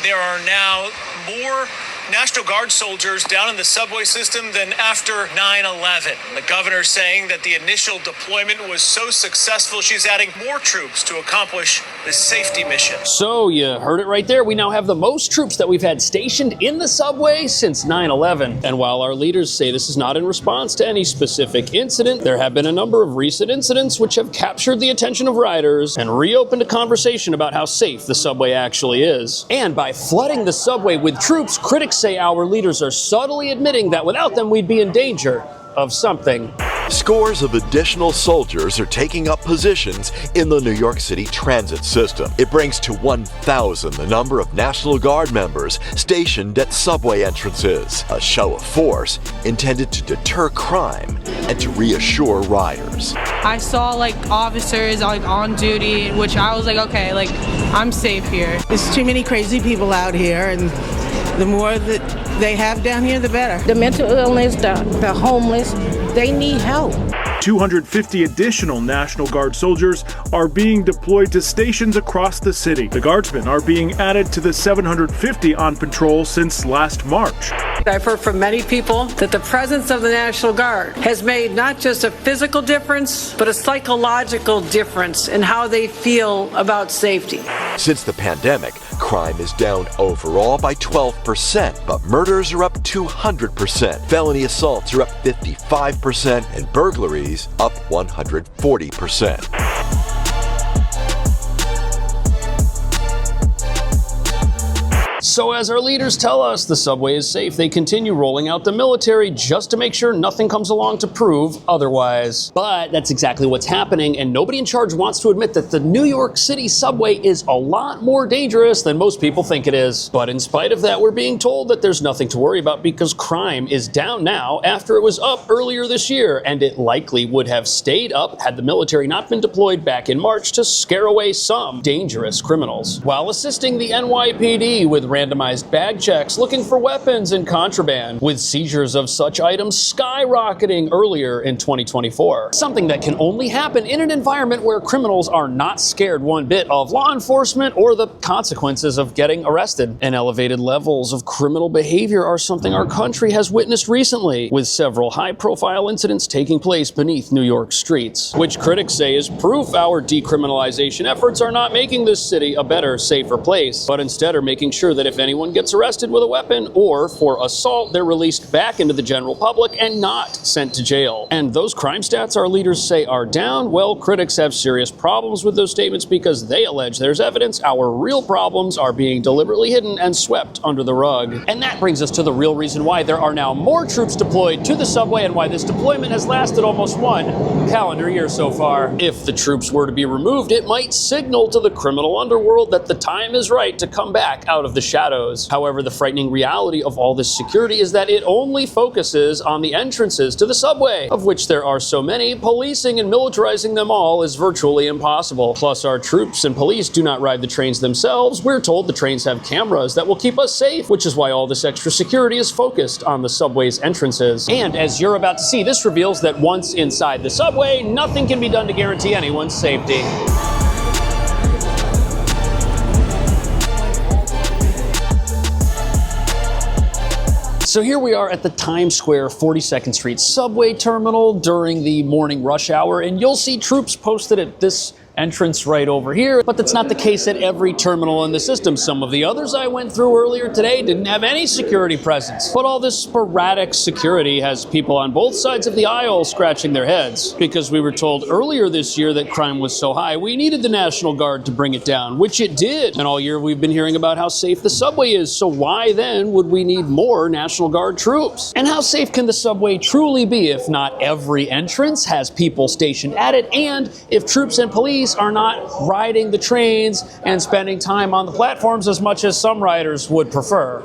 There are now more National Guard soldiers down in the subway system than after 9/11. The governor saying that the initial deployment was so successful, she's adding more troops to accomplish this safety mission. So you heard it right there. We now have the most troops that we've had stationed in the subway since 9/11. And while our leaders say this is not in response to any specific incident, there have been a number of recent incidents which have captured the attention of riders and reopened a conversation about how safe the subway actually is. And by flooding the subway with troops, critics say our leaders are subtly admitting that without them we'd be in danger of something. Scores of additional soldiers are taking up positions in the New York City transit system. It brings to 1,000 the number of National Guard members stationed at subway entrances, a show of force intended to deter crime and to reassure riders. I saw officers on duty, which I was like, okay, I'm safe here. There's too many crazy people out here, and the more that they have down here, the better. The mental illness, the homeless, they need help. 250 additional National Guard soldiers are being deployed to stations across the city. The Guardsmen are being added to the 750 on patrol since last March. I've heard from many people that the presence of the National Guard has made not just a physical difference, but a psychological difference in how they feel about safety. Since the pandemic, crime is down overall by 12%, but murders are up 200%, felony assaults are up 55%, and burglaries up 140%. So as our leaders tell us the subway is safe, they continue rolling out the military just to make sure nothing comes along to prove otherwise. But that's exactly what's happening, and nobody in charge wants to admit that the New York City subway is a lot more dangerous than most people think it is. But in spite of that, we're being told that there's nothing to worry about because crime is down now after it was up earlier this year, and it likely would have stayed up had the military not been deployed back in March to scare away some dangerous criminals, while assisting the NYPD with randomized bag checks looking for weapons and contraband, with seizures of such items skyrocketing earlier in 2024. Something that can only happen in an environment where criminals are not scared one bit of law enforcement or the consequences of getting arrested. And elevated levels of criminal behavior are something our country has witnessed recently, with several high-profile incidents taking place beneath New York streets, which critics say is proof our decriminalization efforts are not making this city a better, safer place, but instead are making sure that if anyone gets arrested with a weapon or for assault, they're released back into the general public and not sent to jail. And those crime stats our leaders say are down, well, critics have serious problems with those statements because they allege there's evidence our real problems are being deliberately hidden and swept under the rug. And that brings us to the real reason why there are now more troops deployed to the subway and why this deployment has lasted almost 1 calendar year so far. If the troops were to be removed, it might signal to the criminal underworld that the time is right to come back out of the shadows. However, the frightening reality of all this security is that it only focuses on the entrances to the subway, of which there are so many. Policing and militarizing them all is virtually impossible. Plus, our troops and police do not ride the trains themselves. We're told the trains have cameras that will keep us safe, which is why all this extra security is focused on the subway's entrances. And as you're about to see, this reveals that once inside the subway, nothing can be done to guarantee anyone's safety. So here we are at the Times Square 42nd Street subway terminal during the morning rush hour, and you'll see troops posted at this entrance right over here, but that's not the case at every terminal in the system. Some of the others I went through earlier today didn't have any security presence. But all this sporadic security has people on both sides of the aisle scratching their heads, because we were told earlier this year that crime was so high we needed the National Guard to bring it down, which it did. And all year we've been hearing about how safe the subway is, so why then would we need more National Guard troops? And how safe can the subway truly be if not every entrance has people stationed at it, and if troops and police are not riding the trains and spending time on the platforms as much as some riders would prefer?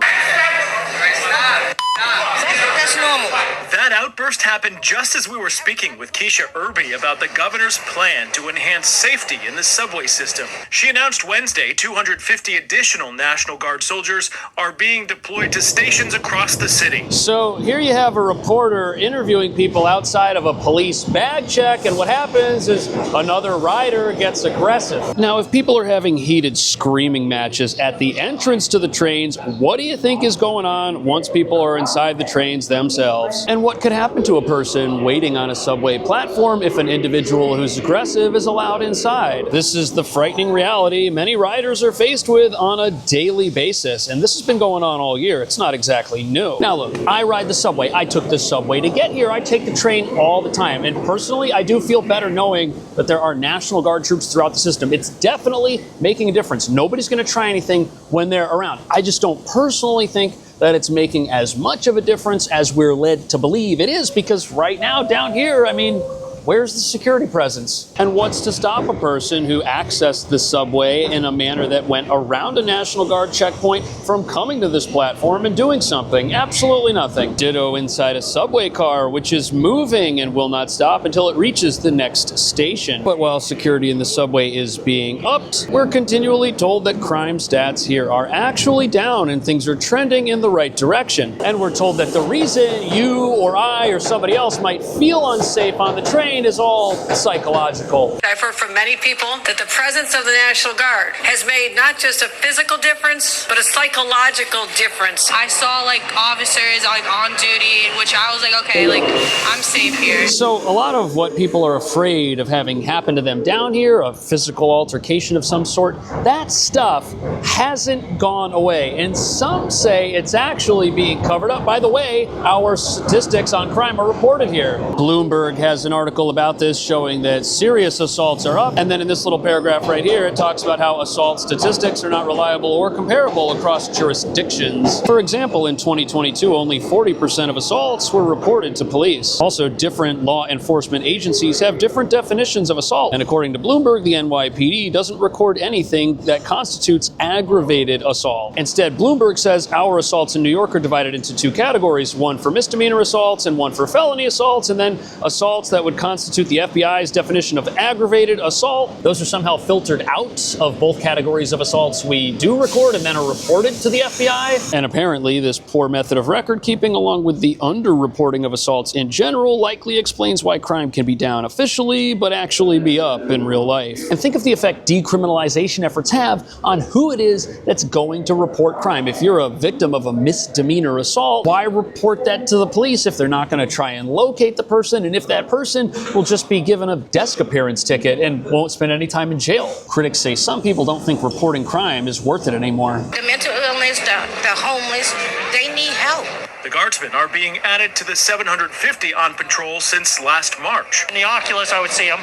That outburst happened just as we were speaking with Keisha Irby about the governor's plan to enhance safety in the subway system. She announced Wednesday 250 additional National Guard soldiers are being deployed to stations across the city. So here you have a reporter interviewing people outside of a police bag check, and what happens is another rider gets aggressive. Now, if people are having heated screaming matches at the entrance to the trains, what do you think is going on once people are inside the trains themselves? And what could happen to a person waiting on a subway platform if an individual who's aggressive is allowed inside? This is the frightening reality many riders are faced with on a daily basis, and this has been going on all year. It's not exactly new. Now look, I ride the subway. I took the subway to get here. I take the train all the time, and personally, I do feel better knowing that there are National Guard troops throughout the system. It's definitely making a difference. Nobody's going to try anything when they're around. I just don't personally think that it's making as much of a difference as we're led to believe it is, because right now down here, I mean, where's the security presence? And what's to stop a person who accessed the subway in a manner that went around a National Guard checkpoint from coming to this platform and doing something? Absolutely nothing. Ditto inside a subway car, which is moving and will not stop until it reaches the next station. But while security in the subway is being upped, we're continually told that crime stats here are actually down and things are trending in the right direction. And we're told that the reason you or I or somebody else might feel unsafe on the train is all psychological. I've heard from many people that the presence of the National Guard has made not just a physical difference, but a psychological difference. I saw like officers like on duty, which I was like, okay, like I'm safe here. So a lot of what people are afraid of having happen to them down here, a physical altercation of some sort, that stuff hasn't gone away. And some say it's actually being covered up by the way our statistics on crime are reported here. Bloomberg has an article about this showing that serious assaults are up, and then in this little paragraph right here it talks about how assault statistics are not reliable or comparable across jurisdictions. For example, in 2022 only 40% of assaults were reported to police. Also, different law enforcement agencies have different definitions of assault, and according to Bloomberg, the NYPD doesn't record anything that constitutes aggravated assault. Instead, Bloomberg says our assaults in New York are divided into two categories, one for misdemeanor assaults and one for felony assaults, and then assaults that would constitute the FBI's definition of aggravated assault. Those are somehow filtered out of both categories of assaults we do record and then are reported to the FBI. And apparently this poor method of record keeping, along with the underreporting of assaults in general, likely explains why crime can be down officially but actually be up in real life. And think of the effect decriminalization efforts have on who it is that's going to report crime. If you're a victim of a misdemeanor assault, why report that to the police if they're not going to try and locate the person, and if that person will just be given a desk appearance ticket and won't spend any time in jail? Critics say some people don't think reporting crime is worth it anymore. The mental illness, the homeless, they need help. The guardsmen are being added to the 750 on patrol since last March. In the Oculus, I would see them.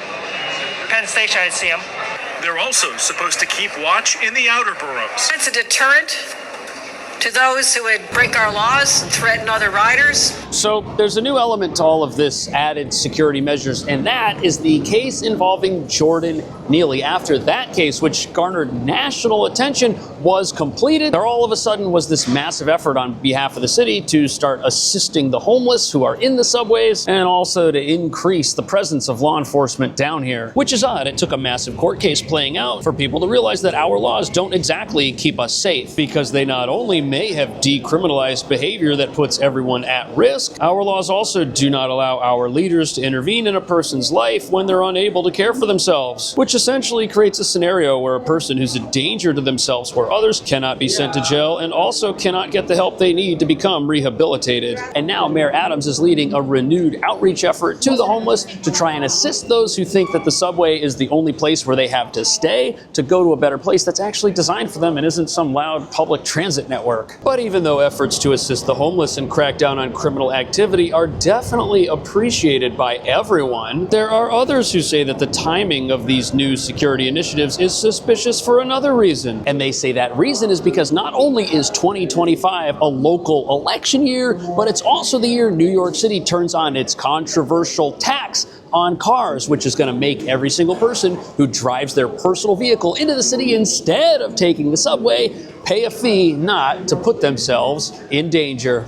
Penn Station, I'd see them. They're also supposed to keep watch in the outer boroughs. It's a deterrent to those who would break our laws and threaten other riders. So there's a new element to all of this added security measures, and that is the case involving Jordan Neely. After that case, which garnered national attention, was completed, there all of a sudden was this massive effort on behalf of the city to start assisting the homeless who are in the subways, and also to increase the presence of law enforcement down here. Which is odd. It took a massive court case playing out for people to realize that our laws don't exactly keep us safe, because they not only may have decriminalized behavior that puts everyone at risk, our laws also do not allow our leaders to intervene in a person's life when they're unable to care for themselves, which essentially creates a scenario where a person who's a danger to themselves or others cannot be sent to jail and also cannot get the help they need to become rehabilitated. And now Mayor Adams is leading a renewed outreach effort to the homeless to try and assist those who think that the subway is the only place where they have to stay, to go to a better place that's actually designed for them and isn't some loud public transit network. But even though efforts to assist the homeless and crack down on criminal activity are definitely appreciated by everyone, there are others who say that the timing of these new security initiatives is suspicious for another reason. And they say that reason is because not only is 2025 a local election year, but it's also the year New York City turns on its controversial tax on cars, which is going to make every single person who drives their personal vehicle into the city instead of taking the subway pay a fee not to put themselves in danger.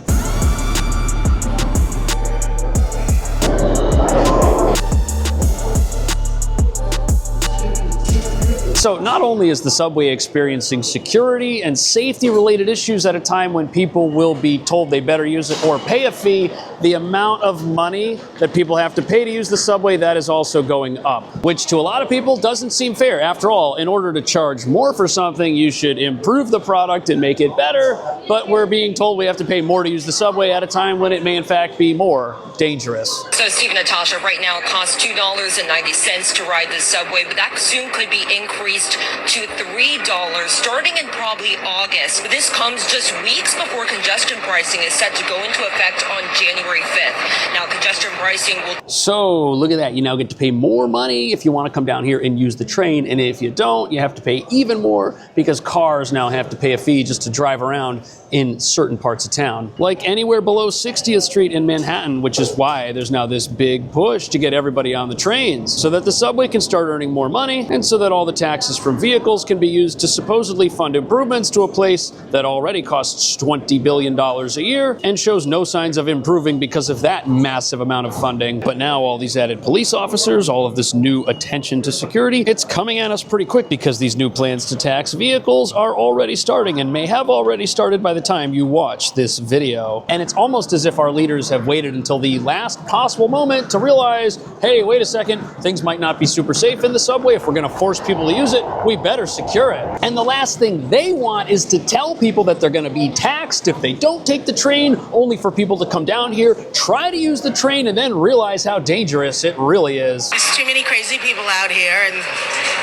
So not only is the subway experiencing security and safety related issues at a time when people will be told they better use it or pay a fee, the amount of money that people have to pay to use the subway, that is also going up, which to a lot of people doesn't seem fair. After all, in order to charge more for something, you should improve the product and make it better, but we're being told we have to pay more to use the subway at a time when it may in fact be more dangerous. So Steve, Natasha, right now it costs $2.90 to ride the subway, but that soon could be increased to $3 starting in probably August. This comes just weeks before congestion pricing is set to go into effect on January 5th. Now, congestion pricing will... So, look at that. You now get to pay more money if you want to come down here and use the train, and if you don't, you have to pay even more because cars now have to pay a fee just to drive around in certain parts of town, like anywhere below 60th Street in Manhattan, which is why there's now this big push to get everybody on the trains so that the subway can start earning more money and so that all the taxes from vehicles can be used to supposedly fund improvements to a place that already costs $20 billion a year and shows no signs of improving because of that massive amount of funding. But now all these added police officers, all of this new attention to security, it's coming at us pretty quick because these new plans to tax vehicles are already starting and may have already started by the time you watch this video. And it's almost as if our leaders have waited until the last possible moment to realize, hey, wait a second, things might not be super safe in the subway. If we're going to force people to use it, we better secure it. And the last thing they want is to tell people that they're going to be taxed if they don't take the train, only for people to come down here, try to use the train, and then realize how dangerous it really is. There's too many crazy people out here, and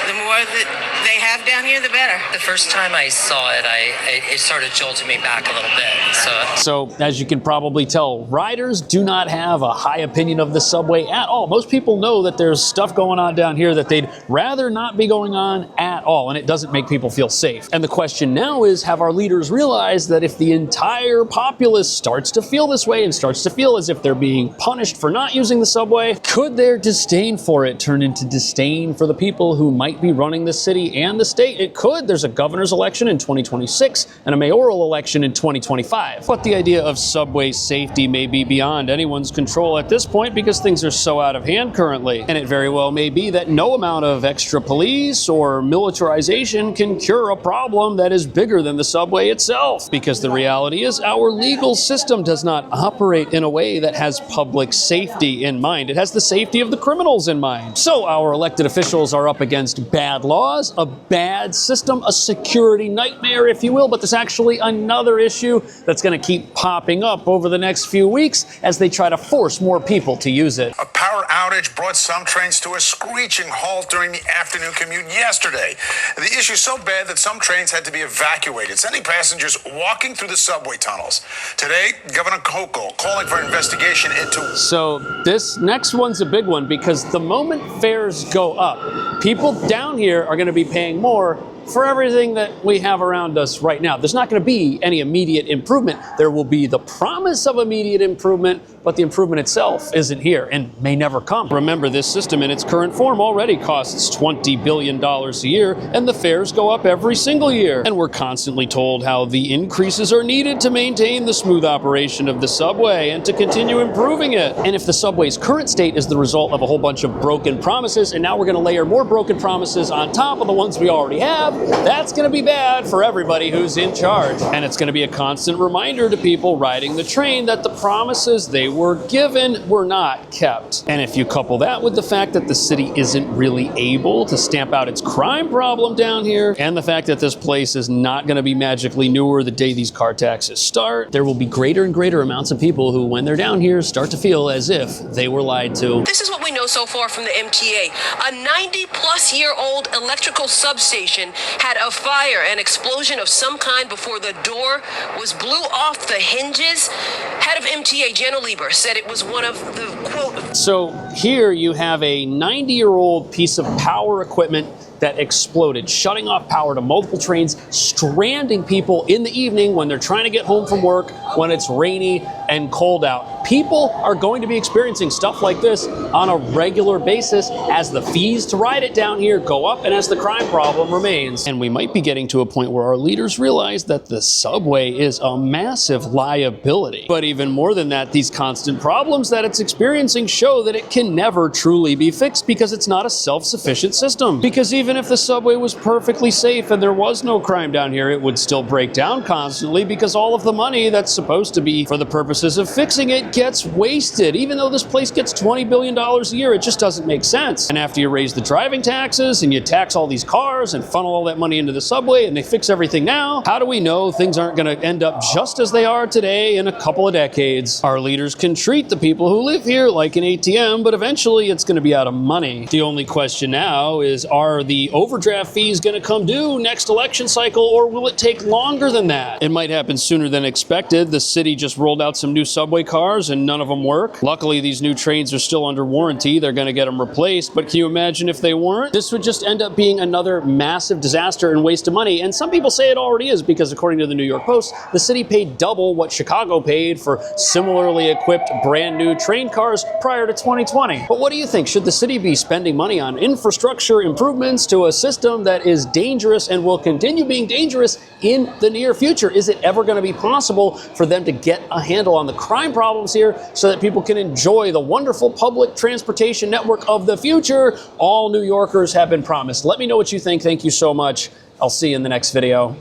the more that they have down here, the better. The first time I saw it, it sort of jolted me back a little bit. So, as you can probably tell, riders do not have a high opinion of the subway at all. Most people know that there's stuff going on down here that they'd rather not be going on at all, and it doesn't make people feel safe. And the question now is, have our leaders realized that if the entire populace starts to feel this way and starts to feel as if they're being punished for not using the subway, could their disdain for it turn into disdain for the people who might be running the city and the state? It could. There's a governor's election in 2026 and a mayoral election in 2025. But the idea of subway safety may be beyond anyone's control at this point because things are so out of hand currently. And it very well may be that no amount of extra police or militarization can cure a problem that is bigger than the subway itself. Because the reality is our legal system does not operate in a way that has public safety in mind. It has the safety of the criminals in mind. So our elected officials are up against bad laws, a bad system, a security nightmare, if you will. But there's actually another issue that's going to keep popping up over the next few weeks as they try to force more people to use it. A power outage brought some trains to a screeching halt during the afternoon commute yesterday. The issue so bad that some trains had to be evacuated, sending passengers walking through the subway tunnels. Today, Governor Hochul calling for an investigation into... So this next one's a big one because the moment fares go up, people down here are going to be paying more for everything that we have around us right now. There's not going to be any immediate improvement. There will be the promise of immediate improvement, but the improvement itself isn't here and may never come. Remember, this system in its current form already costs $20 billion a year, and the fares go up every single year. And we're constantly told how the increases are needed to maintain the smooth operation of the subway and to continue improving it. And if the subway's current state is the result of a whole bunch of broken promises, and now we're going to layer more broken promises on top of the ones we already have, that's going to be bad for everybody who's in charge. And it's going to be a constant reminder to people riding the train that the promises they were given were not kept. And if you couple that with the fact that the city isn't really able to stamp out its crime problem down here, and the fact that this place is not going to be magically newer the day these car taxes start, there will be greater and greater amounts of people who, when they're down here, start to feel as if they were lied to. This is what we know so far from the MTA. A 90-plus-year-old electrical substation had a fire, an explosion of some kind before the door was blew off the hinges. Head of MTA, Jenna Lieber, said it was one of the, quote... So here you have a 90-year-old piece of power equipment that exploded, shutting off power to multiple trains, stranding people in the evening when they're trying to get home from work, when it's rainy and cold out. people are going to be experiencing stuff like this on a regular basis as the fees to ride it down here go up and as the crime problem remains. And we might be getting to a point where our leaders realize that the subway is a massive liability. But even more than that, these constant problems that it's experiencing show that it can never truly be fixed because it's not a self-sufficient system. Because even if the subway was perfectly safe and there was no crime down here, it would still break down constantly because all of the money that's supposed to be for the purposes of fixing it gets wasted. Even though this place gets $20 billion a year, it just doesn't make sense. And after you raise the driving taxes and you tax all these cars and funnel all that money into the subway and they fix everything now, how do we know things aren't going to end up just as they are today in a couple of decades? Our leaders can treat the people who live here like an ATM, but eventually it's going to be out of money. The only question now is, are the overdraft fees going to come due next election cycle, or will it take longer than that? It might happen sooner than expected. The city just rolled out some new subway cars and none of them work. Luckily, these new trains are still under warranty. They're going to get them replaced, but can you imagine if they weren't? This would just end up being another massive disaster and waste of money. And some people say it already is, because according to the New York Post, the city paid double what Chicago paid for similarly equipped brand new train cars prior to 2020. But what do you think? Should the city be spending money on infrastructure improvements to a system that is dangerous and will continue being dangerous in the near future? Is it ever going to be possible for them to get a handle on the crime problems here so that people can enjoy the wonderful public transportation network of the future all New Yorkers have been promised? Let me know what you think. Thank you so much. I'll see you in the next video.